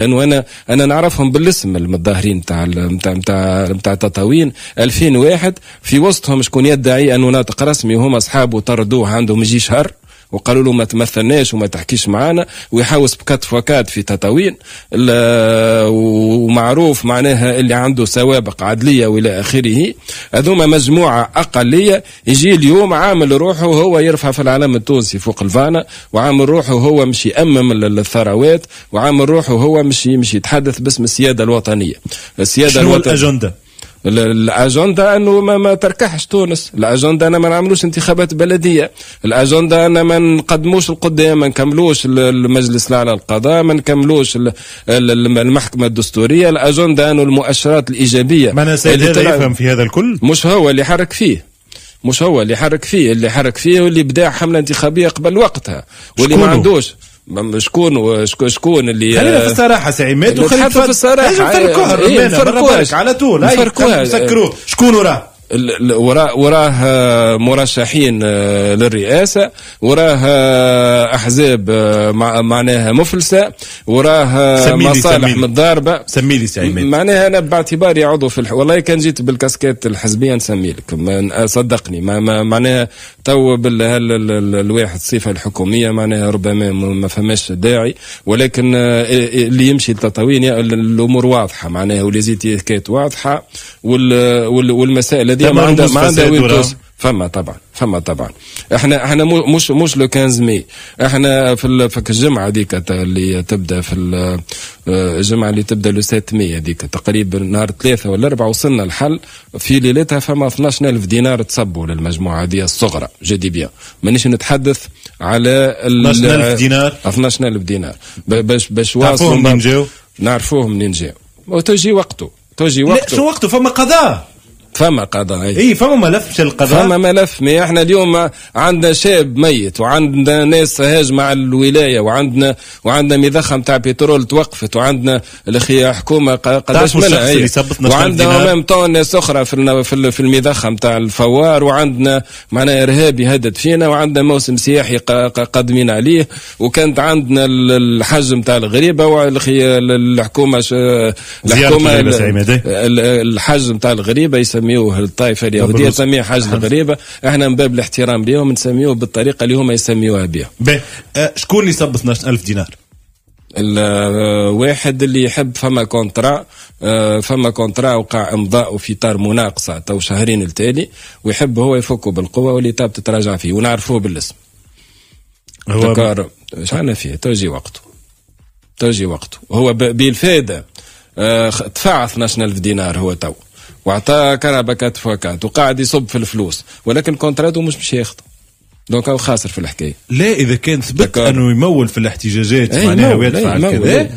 لانه انا نعرفهم بالاسم المتظاهرين نتاع تطاوين 2000 واحد، في وسطهم شكون يدعي انه ناطق رسمي وهم اصحابه طردوه عندهم يجي شهر وقالوا له ما تمثلناش وما تحكيش معانا، ويحاوس بكات فكات في تطاوين، ومعروف معناها اللي عنده سوابق عدليه والى اخره. هذوما مجموعه اقليه، يجي اليوم عامل روحه هو يرفع في العلم التونسي فوق الفانا، وعامل روحه هو مش يأمم الثروات، وعامل روحه هو مش يتحدث باسم السياده الوطنيه. السياده شنو الاجنده؟ الاجنده انه ما تركحش تونس، الاجنده انا ما نعملوش انتخابات بلديه، الاجنده انا ما نقدموش القدام، ما نكملوش المجلس الاعلى للقضاء، ما نكملوش المحكمه الدستوريه، الاجنده انه المؤشرات الايجابيه. ما انا سيد هذا يفهم في هذا الكل، مش هو اللي حرك فيه، مش هو اللي حرك فيه، اللي حرك فيه واللي بدا حمله انتخابيه قبل وقتها، واللي ما عندوش شكون اللي خلينا في الصراحه سي عماد، وخلينا في الصراحه نفرقوها على طول، نسكروه. شكون وراه مرشحين للرئاسه، وراه احزاب معناها مفلسه، وراه مصالح متضاربه. سمي لي سي عماد. معناها انا باعتباري عضو في والله كان جيت بالكاسكيت الحزبيه نسمي لك، صدقني ما معناها تو الواحد الصفه الحكوميه معناها ربما ما فماش داعي، ولكن اللي يمشي للتطاوين الامور واضحه معناها، وليزيتيكات واضحه، والمسائل هذه ما عندها وين. فما طبعا احنا مش لو 15 ماي، احنا في الجمعه هذيك اللي تبدا في الجمعه اللي تبدا لو 7 ماي هذيك تقريبا نهار 3 ولا 4 وصلنا الحل في ليلتها. فما 12000 دينار تصبوا للمجموعه هذه الصغرى جدي بيان، مانيش نتحدث على 12000 دينار 12000 دينار باش واصلوا منين جاو، نعرفوهم منين جاو، وتجي وقته. لا شو وقته؟ فما قضاء اي فما ملف مش القضاء، فما ملف. ما احنا اليوم عندنا شاب ميت، وعندنا ناس هاجمه على الولايه، وعندنا مضخه تاع بترول توقفت، وعندنا الاخي حكومه قداش منها، وعندنا امام طون ناس اخرى في المضخه تاع الفوار، وعندنا معناها ارهابي هدد فينا، وعندنا موسم سياحي قادمين عليه، وكانت عندنا الحج تاع الغريبه، والاخي الحكومه الحج تاع الغريبه يسميوه الطائفه اليهوديه تسميه حاج الغريبه، احنا من باب الاحترام لهم نسميوه بالطريقه اللي هم يسميوها بها. شكون اللي يصب 12000 دينار؟ الواحد اللي يحب فما كونترا وقع امضاء في اطار مناقصه تو شهرين التالي، ويحب هو يفكه بالقوه واللي تاب تتراجع فيه، ونعرفوه بالاسم. هو شعنا فيه توجي وقته هو بالفائده دفع 12000 دينار هو تو، وعطاه كربكات فوكات، وقاعد يصب في الفلوس، ولكن كونتراتو مش ياخذ، دونك هو خاسر في الحكايه. لا اذا كان ثبت انه يمول في الاحتجاجات معناها ويدفع كذا